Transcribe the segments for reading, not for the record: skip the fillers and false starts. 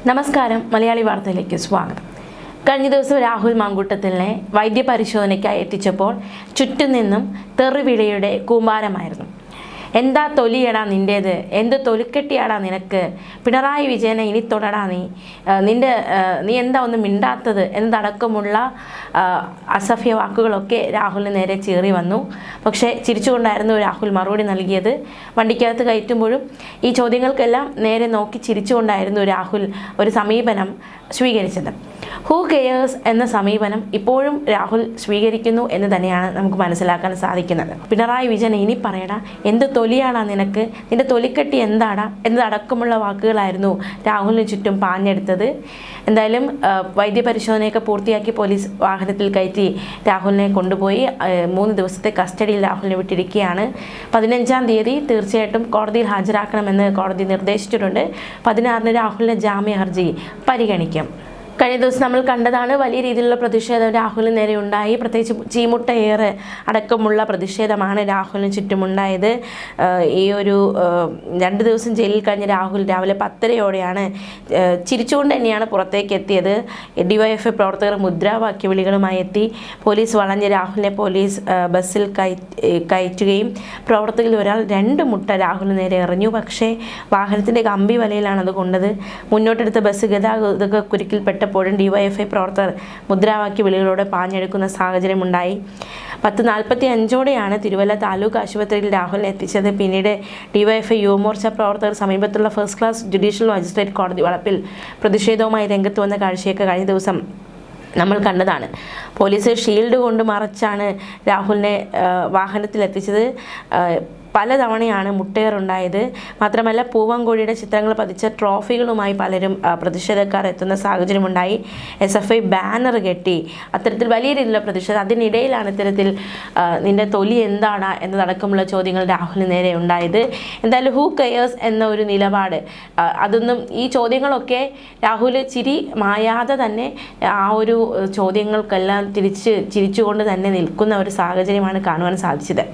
നമസ്കാരം, മലയാളി വാർത്തയിലേക്ക് സ്വാഗതം. കഴിഞ്ഞ ദിവസം രാഹുൽ മാങ്കൂട്ടത്തിലിനെ വൈദ്യപരിശോധനയ്ക്കായി എത്തിച്ചപ്പോൾ ചുറ്റും നിന്നും തെറിവിളിയുടെ കൂമ്പാരമായിരുന്നു. എന്താ തൊലിയടാ നിൻ്റേത്, എന്ത് തൊലിക്കെട്ടിയാടാ നിനക്ക്, പിണറായി വിജയനെ ഇനി തൊടടാ നീ എന്താ ഒന്നും മിണ്ടാത്തത് എന്നതടക്കമുള്ള അസഭ്യ വാക്കുകളൊക്കെ രാഹുലിന് നേരെ ചീറി വന്നു. പക്ഷേ ചിരിച്ചുകൊണ്ടായിരുന്നു രാഹുൽ മറുപടി നൽകിയത്. വണ്ടിക്കകത്ത് കയറ്റുമ്പോഴും ഈ ചോദ്യങ്ങൾക്കെല്ലാം നേരെ നോക്കി ചിരിച്ചുകൊണ്ടായിരുന്നു രാഹുൽ ഒരു സമീപനം സ്വീകരിച്ചത്. ഹൂ കെയേഴ്സ് എന്ന സമീപനം ഇപ്പോഴും രാഹുൽ സ്വീകരിക്കുന്നു എന്ന് തന്നെയാണ് നമുക്ക് മനസ്സിലാക്കാൻ സാധിക്കുന്നത്. പിണറായി വിജയൻ ഇനി പറയടാ, എന്ത് തൊലിയാടാ നിനക്ക്, നിന്റെ തൊലിക്കെട്ടി എന്താടാ എന്നതടക്കമുള്ള വാക്കുകളായിരുന്നു രാഹുലിന് ചുറ്റും പാഞ്ഞെടുത്തത്. എന്തായാലും വൈദ്യപരിശോധനയൊക്കെ പൂർത്തിയാക്കി പോലീസ് വാഹനത്തിൽ കയറ്റി രാഹുലിനെ കൊണ്ടുപോയി 3 ദിവസത്തെ കസ്റ്റഡിയിൽ രാഹുലിനെ വിട്ടിരിക്കുകയാണ്. 15-ാം തീയതി തീർച്ചയായിട്ടും കോടതിയിൽ ഹാജരാക്കണമെന്ന് കോടതി നിർദ്ദേശിച്ചിട്ടുണ്ട്. 16-ന് രാഹുലിൻ്റെ ജാമ്യ ഹർജി പരിഗണിക്കും. കഴിഞ്ഞ ദിവസം നമ്മൾ കണ്ടതാണ്, വലിയ രീതിയിലുള്ള പ്രതിഷേധം രാഹുലിന് നേരെ ഉണ്ടായി. പ്രത്യേകിച്ച് ചീമുട്ടയേറെ അടക്കമുള്ള പ്രതിഷേധമാണ് രാഹുലിന് ചുറ്റുമുണ്ടായത്. ഈ ഒരു 2 ദിവസം ജയിലിൽ കഴിഞ്ഞ രാഹുൽ രാവിലെ 10:30-ഓടെയാണ് ചിരിച്ചുകൊണ്ട് തന്നെയാണ് പുറത്തേക്ക് എത്തിയത്. DYFI പ്രവർത്തകർ മുദ്രാവാക്യ വിളികളുമായി എത്തി. പോലീസ് വളഞ്ഞ് രാഹുലിനെ പോലീസ് ബസ്സിൽ കയറ്റുകയും പ്രവർത്തകരിൽ ഒരാൾ 2 മുട്ട രാഹുലിന് നേരെ എറിഞ്ഞു. പക്ഷേ വാഹനത്തിൻ്റെ കമ്പി വലയിലാണ് അത് കൊണ്ടത്. മുന്നോട്ടെടുത്ത ബസ് ഗതാഗത കുരുക്കിൽപ്പെട്ട പ്പോഴും DYFI പ്രവർത്തകർ മുദ്രാവാക്യ വിളികളോടെ പാഞ്ഞെടുക്കുന്ന സാഹചര്യമുണ്ടായി. 10:45-ഓടെയാണ് തിരുവല്ല താലൂക്ക് ആശുപത്രിയിൽ രാഹുലിനെ എത്തിച്ചത്. പിന്നീട് DYFI യുവമോർച്ച പ്രവർത്തകർ സമീപത്തുള്ള ഫസ്റ്റ് ക്ലാസ് ജുഡീഷ്യൽ മജിസ്ട്രേറ്റ് കോടതി വളപ്പിൽ പ്രതിഷേധവുമായി രംഗത്ത് വന്ന കാഴ്ചയൊക്കെ കഴിഞ്ഞ ദിവസം നമ്മൾ കണ്ടതാണ്. പോലീസ് ഷീൽഡ് കൊണ്ട് മറച്ചാണ് രാഹുലിനെ വാഹനത്തിലെത്തിച്ചത്. പലതവണയാണ് മുട്ടേറുണ്ടായത്. മാത്രമല്ല പൂവൻകോഴിയുടെ ചിത്രങ്ങൾ പതിച്ച ട്രോഫികളുമായി പലരും പ്രതിഷേധക്കാർ എത്തുന്ന സാഹചര്യമുണ്ടായി. SFI ബാനർ കെട്ടി അത്തരത്തിൽ വലിയ രീതിയിലുള്ള പ്രതിഷേധം. അതിനിടയിലാണ് ഇത്തരത്തിൽ നിന്റെ തൊലി എന്താണ് എന്നതടക്കമുള്ള ചോദ്യങ്ങൾ രാഹുലിന് നേരെ ഉണ്ടായത്. എന്തായാലും ഹൂ കെയേഴ്സ് എന്ന ഒരു നിലപാട്, അതൊന്നും ഈ ചോദ്യങ്ങളൊക്കെ രാഹുൽ ചിരി മായാതെ തന്നെ ആ ഒരു ചോദ്യങ്ങൾക്കെല്ലാം ചിരിച്ചുകൊണ്ട് തന്നെ നിൽക്കുന്ന ഒരു സാഹചര്യമാണ് കാണുവാൻ സാധിച്ചത്.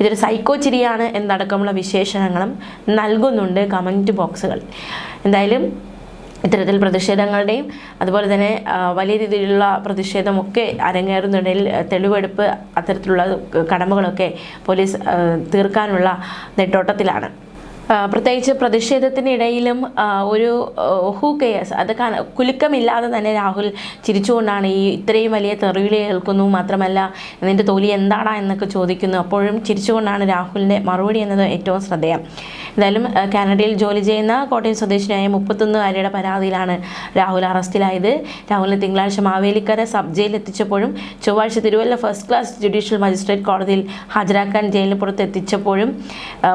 ഇതൊരു സൈക്കോ ചിരിയാണ് എന്നടക്കമുള്ള വിശേഷണങ്ങളും നൽകുന്നുണ്ട് കമൻറ്റ് ബോക്സുകൾ. എന്തായാലും ഇത്തരത്തിൽ പ്രതിഷേധങ്ങളുടെയും അതുപോലെ തന്നെ വലിയ രീതിയിലുള്ള പ്രതിഷേധമൊക്കെ അരങ്ങേറുന്നിടയിൽ തെളിവെടുപ്പ് അത്തരത്തിലുള്ള കടമകളൊക്കെ പോലീസ് തീർക്കാനുള്ള നെട്ടോട്ടത്തിലാണ്. പ്രത്യേകിച്ച് പ്രതിഷേധത്തിനിടയിലും ഒരു ഹൂ കെയേഴ്സ്, അത് കുലുക്കമില്ലാതെ തന്നെ രാഹുൽ ചിരിച്ചുകൊണ്ടാണ് ഇത്രയും വലിയ തെറിവിളി കേൾക്കുന്നു. മാത്രമല്ല നിൻ്റെ തൊലി എന്താടാ എന്നൊക്കെ ചോദിക്കുന്നു. അപ്പോഴും ചിരിച്ചുകൊണ്ടാണ് രാഹുലിൻ്റെ മറുപടി എന്നത് ഏറ്റവും ശ്രദ്ധേയം. എന്തായാലും കാനഡയിൽ ജോലി ചെയ്യുന്ന കോട്ടയം സ്വദേശിനിയായ 31-കാരിയുടെ പരാതിയിലാണ് രാഹുൽ അറസ്റ്റിലായത്. രാഹുലിനെ തിങ്കളാഴ്ച മാവേലിക്കര സബ് ജയിലിൽ എത്തിച്ചപ്പോഴും ചൊവ്വാഴ്ച Thiruvalla first class judicial magistrate കോടതിയിൽ ഹാജരാക്കാൻ ജയിലിന് പുറത്ത് എത്തിച്ചപ്പോഴും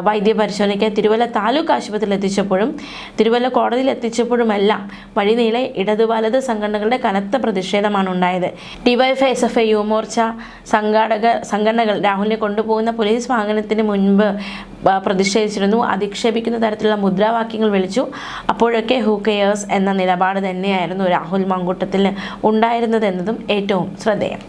വൈദ്യപരിശോധനയ്ക്ക് തിരുവല്ല താലൂക്ക് ആശുപത്രിയിൽ എത്തിച്ചപ്പോഴും തിരുവല്ല കോടതിയിൽ എത്തിച്ചപ്പോഴുമെല്ലാം വഴിനീളെ ഇടത് വലത് സംഘടനകളുടെ കനത്ത പ്രതിഷേധമാണ് ഉണ്ടായത്. DYFI SFI യുവമോർച്ച സംഘടനകൾ രാഹുലിനെ കൊണ്ടുപോകുന്ന പോലീസ് വാഹനത്തിന് മുൻപ് പ്രതിഷേധിച്ചിരുന്നു. അധിക്ഷേപിക്കുന്ന തരത്തിലുള്ള മുദ്രാവാക്യങ്ങൾ വിളിച്ചു. അപ്പോഴൊക്കെ ഹൂ കെയേഴ്സ് എന്ന നിലപാട് തന്നെയായിരുന്നു രാഹുൽ മാങ്കൂട്ടത്തിൽ ഉണ്ടായിരുന്നത് എന്നതും ഏറ്റവും ശ്രദ്ധേയം.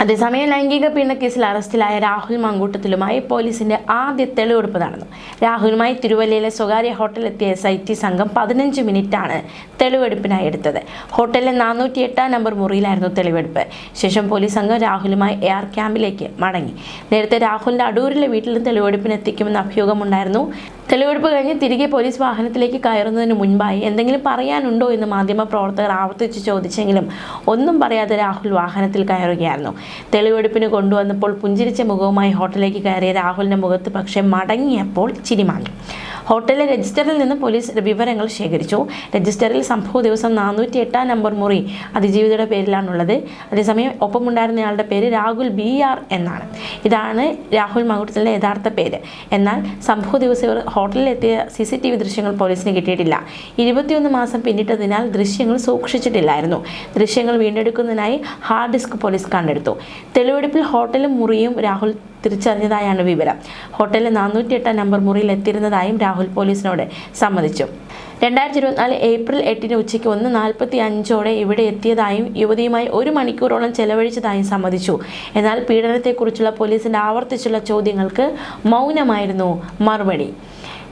അതേസമയം ലൈംഗിക പീഡന കേസിൽ അറസ്റ്റിലായ രാഹുൽ മാങ്കൂട്ടത്തിലുമായി പോലീസിന്റെ ആദ്യ തെളിവെടുപ്പ് നടന്നു. രാഹുലുമായി തിരുവല്ലയിലെ സ്വകാര്യ ഹോട്ടലിലെത്തിയ SIT സംഘം 15 മിനിറ്റാണ് തെളിവെടുപ്പിനായി എടുത്തത്. ഹോട്ടലിലെ 408-ാം നമ്പർ മുറിയിലായിരുന്നു തെളിവെടുപ്പ്. ശേഷം പോലീസ് സംഘം രാഹുലുമായി AR ക്യാമ്പിലേക്ക് മടങ്ങി. നേരത്തെ രാഹുലിന്റെ അടൂരിലെ വീട്ടിലും തെളിവെടുപ്പിന് എത്തിക്കുമെന്ന് അഭ്യൂഹമുണ്ടായിരുന്നു. തെളിവെടുപ്പ് കഴിഞ്ഞ് തിരികെ പോലീസ് വാഹനത്തിലേക്ക് കയറുന്നതിന് മുൻപായി എന്തെങ്കിലും പറയാനുണ്ടോ എന്ന് മാധ്യമപ്രവർത്തകർ ആവർത്തിച്ച് ചോദിച്ചെങ്കിലും ഒന്നും പറയാതെ രാഹുൽ വാഹനത്തിൽ കയറുകയായിരുന്നു. തെളിവെടുപ്പിന് കൊണ്ടുവന്നപ്പോൾ പുഞ്ചിരിച്ച മുഖവുമായി ഹോട്ടലിലേക്ക് കയറിയ രാഹുലിൻ്റെ മുഖത്ത് പക്ഷേ മടങ്ങിയപ്പോൾ ചിരിമാഞ്ഞു. ഹോട്ടലിലെ രജിസ്റ്ററിൽ നിന്ന് പോലീസ് വിവരങ്ങൾ ശേഖരിച്ചു. രജിസ്റ്ററിൽ സംഭവ ദിവസം 408-ാം നമ്പർ മുറി അതിജീവിതയുടെ പേരിലാണുള്ളത്. അതേസമയം ഒപ്പമുണ്ടായിരുന്നയാളുടെ പേര് രാഹുൽ BR എന്നാണ്. ഇതാണ് രാഹുൽ മാങ്കൂട്ടത്തിൻ്റെ യഥാർത്ഥ പേര്. എന്നാൽ സംഭവ ദിവസം ഹോട്ടലിലെത്തിയ CCTV ദൃശ്യങ്ങൾ പോലീസിന് കിട്ടിയിട്ടില്ല. 21 മാസം പിന്നിട്ടതിനാൽ ദൃശ്യങ്ങൾ സൂക്ഷിച്ചിട്ടില്ലായിരുന്നു. ദൃശ്യങ്ങൾ വീണ്ടെടുക്കുന്നതിനായി ഹാർഡ് ഡിസ്ക് പോലീസ് കണ്ടെടുത്തു. തെളിവെടുപ്പിൽ ഹോട്ടലും മുറിയും രാഹുൽ തിരിച്ചറിഞ്ഞതായാണ് വിവരം. ഹോട്ടലിലെ 408-ാം നമ്പർ മുറിയിൽ എത്തിയിരുന്നതായും രാഹുൽ പോലീസിനോട് സമ്മതിച്ചു. 2024 ഏപ്രിൽ 8-ന് ഉച്ചയ്ക്ക് 1:45-ഓടെ ഇവിടെ എത്തിയതായും യുവതിയുമായി 1 മണിക്കൂറോളം ചെലവഴിച്ചതായും സമ്മതിച്ചു. എന്നാൽ പീഡനത്തെക്കുറിച്ചുള്ള പോലീസിന്റെ ആവർത്തിച്ചുള്ള ചോദ്യങ്ങൾക്ക് മൗനമായിരുന്നു മറുപടി.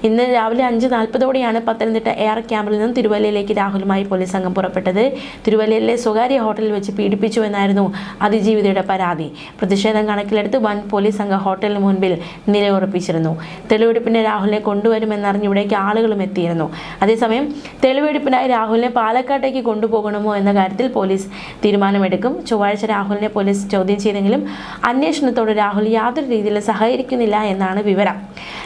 ഇന്ന് രാവിലെ 5:40 പത്തനംതിട്ട എയർ ക്യാമ്പിൽ നിന്നും തിരുവല്ലയിലേക്ക് രാഹുലുമായി പോലീസ് സംഘം പുറപ്പെട്ടത്. തിരുവല്ലയിലെ സ്വകാര്യ ഹോട്ടലിൽ വെച്ച് പീഡിപ്പിച്ചു എന്നായിരുന്നു അതിജീവിതയുടെ പരാതി. പ്രതിഷേധം കണക്കിലെടുത്ത് വൻ പോലീസ് സംഘം ഹോട്ടലിന് മുൻപിൽ നിലയുറപ്പിച്ചിരുന്നു. തെളിവെടുപ്പിന് രാഹുലിനെ കൊണ്ടുവരുമെന്നറിഞ്ഞ് ഇവിടേക്ക് ആളുകളും എത്തിയിരുന്നു. അതേസമയം തെളിവെടുപ്പിനായി രാഹുലിനെ പാലക്കാട്ടേക്ക് കൊണ്ടുപോകണമോ എന്ന കാര്യത്തിൽ പോലീസ് തീരുമാനമെടുക്കും. ചൊവ്വാഴ്ച രാഹുലിനെ പോലീസ് ചോദ്യം ചെയ്തെങ്കിലും അന്വേഷണത്തോട് രാഹുൽ യാതൊരു രീതിയിലും സഹകരിക്കുന്നില്ല എന്നാണ് വിവരം.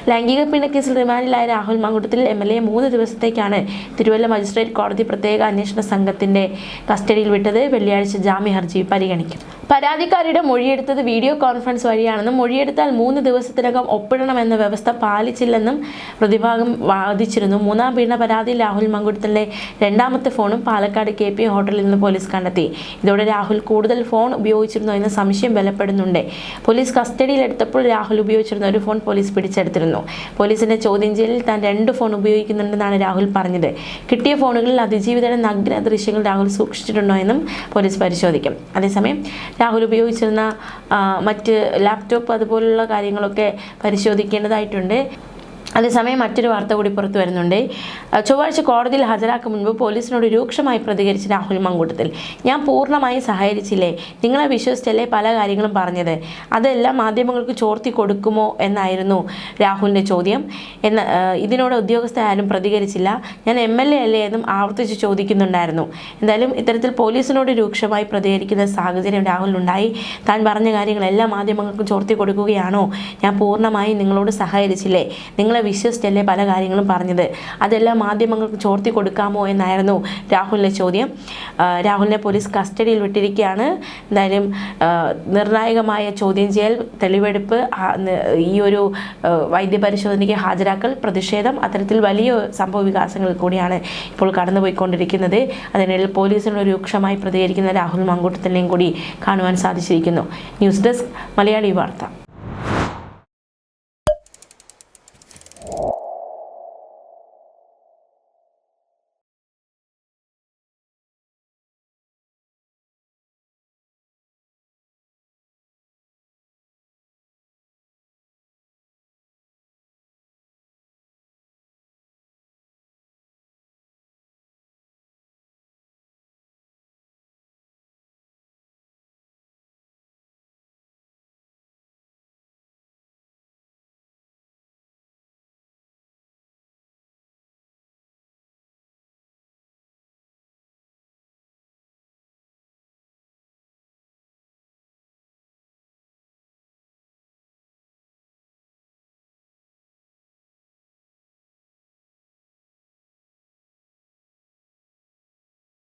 ലൈംഗിക പീഡനക്കേസിൽ റിമാൻഡിലായ രാഹുൽ മാങ്കൂട്ടത്തിൽ MLA 3 ദിവസത്തേക്കാണ് തിരുവല്ല മജിസ്ട്രേറ്റ് കോടതി പ്രത്യേക അന്വേഷണ സംഘത്തിന്റെ കസ്റ്റഡിയിൽ വിട്ടത്. വെള്ളിയാഴ്ച ജാമ്യ ഹർജി പരിഗണിക്കും. പരാതിക്കാരിയുടെ മൊഴിയെടുത്തത് വീഡിയോ കോൺഫറൻസ് വഴിയാണെന്നും മൊഴിയെടുത്താൽ 3 ദിവസത്തിനകം ഒപ്പിടണമെന്ന വ്യവസ്ഥ പാലിച്ചില്ലെന്നും പ്രതിഭാഗം വാദിച്ചിരുന്നു. 3ാം പീഡന പരാതിയിൽ രാഹുൽ മാങ്കൂട്ടത്തിലെ 2ാമത്തെ ഫോണും പാലക്കാട് KP ഹോട്ടലിൽ നിന്ന് പോലീസ് കണ്ടെത്തി. ഇതോടെ രാഹുൽ കൂടുതൽ ഫോൺ ഉപയോഗിച്ചിരുന്നോ എന്ന സംശയം ബലപ്പെടുന്നുണ്ട്. പോലീസ് കസ്റ്റഡിയിലെടുത്തപ്പോൾ രാഹുൽ ഉപയോഗിച്ചിരുന്ന ഒരു ഫോൺ പോലീസ് പിടിച്ചെടുത്തിരുന്നു. പോലീസിന്റെ ചോദ്യം ചെയ്യലിൽ താൻ 2 ഫോൺ ഉപയോഗിക്കുന്നുണ്ടെന്നാണ് രാഹുൽ പറഞ്ഞത്. കിട്ടിയ ഫോണുകളിൽ അതിജീവിതയുടെ നഗ്ന ദൃശ്യങ്ങൾ രാഹുൽ സൂക്ഷിച്ചിട്ടുണ്ടോ എന്നും പോലീസ് പരിശോധിക്കും. അതേസമയം രാഹുൽ ഉപയോഗിച്ചിരുന്ന മറ്റ് ലാപ്ടോപ്പ് അതുപോലുള്ള കാര്യങ്ങളൊക്കെ പരിശോധിക്കേണ്ടതായിട്ടുണ്ട്. അതേസമയം മറ്റൊരു വാർത്ത കൂടി പുറത്തു വരുന്നുണ്ട്. ചൊവ്വാഴ്ച കോടതിയിൽ ഹാജരാക്കും മുൻപ് പോലീസിനോട് രൂക്ഷമായി പ്രതികരിച്ച രാഹുൽ മാങ്കൂട്ടത്തിൽ, ഞാൻ പൂർണ്ണമായും സഹകരിച്ചില്ലേ, നിങ്ങളെ വിശ്വസിച്ചല്ലേ പല കാര്യങ്ങളും പറഞ്ഞത്, അതെല്ലാം മാധ്യമങ്ങൾക്ക് ചോർത്തി കൊടുക്കുമോ എന്നായിരുന്നു രാഹുലിൻ്റെ ചോദ്യം. ഇതിനോട് ഉദ്യോഗസ്ഥ ആരും പ്രതികരിച്ചില്ല. ഞാൻ MLA അല്ലേ എന്നും ആവർത്തിച്ച് ചോദിക്കുന്നുണ്ടായിരുന്നു. എന്തായാലും ഇത്തരത്തിൽ പോലീസിനോട് രൂക്ഷമായി പ്രതികരിക്കുന്ന സാഹചര്യം രാഹുലിനുണ്ടായി. താൻ പറഞ്ഞ കാര്യങ്ങളെല്ലാം മാധ്യമങ്ങൾക്ക് ചോർത്തി കൊടുക്കുകയാണോ, ഞാൻ പൂർണ്ണമായും നിങ്ങളോട് സഹകരിച്ചില്ലേ, നിങ്ങളെ വിശ്വസിച്ചല്ലേ പല കാര്യങ്ങളും പറഞ്ഞത്, അതെല്ലാം മാധ്യമങ്ങൾക്ക് ചോർത്തി കൊടുക്കാമോ എന്നായിരുന്നു രാഹുലിൻ്റെ ചോദ്യം. രാഹുലിനെ പോലീസ് കസ്റ്റഡിയിൽ വിട്ടിരിക്കുകയാണ്. എന്തായാലും നിർണായകമായ ചോദ്യം ചെയ്യൽ, തെളിവെടുപ്പ്, ഈ ഒരു വൈദ്യപരിശോധനയ്ക്ക് ഹാജരാക്കൽ, പ്രതിഷേധം, അത്തരത്തിൽ വലിയ സംഭവ വികാസങ്ങൾ കൂടിയാണ് ഇപ്പോൾ കടന്നുപോയിക്കൊണ്ടിരിക്കുന്നത്. അതിനിടയിൽ പോലീസിനോട് രൂക്ഷമായി പ്രതികരിക്കുന്ന രാഹുൽ മാങ്കൂട്ടത്തിനെയും കൂടി കാണുവാൻ സാധിച്ചിരിക്കുന്നു. ന്യൂസ് ഡെസ്ക് മലയാളി വാർത്ത.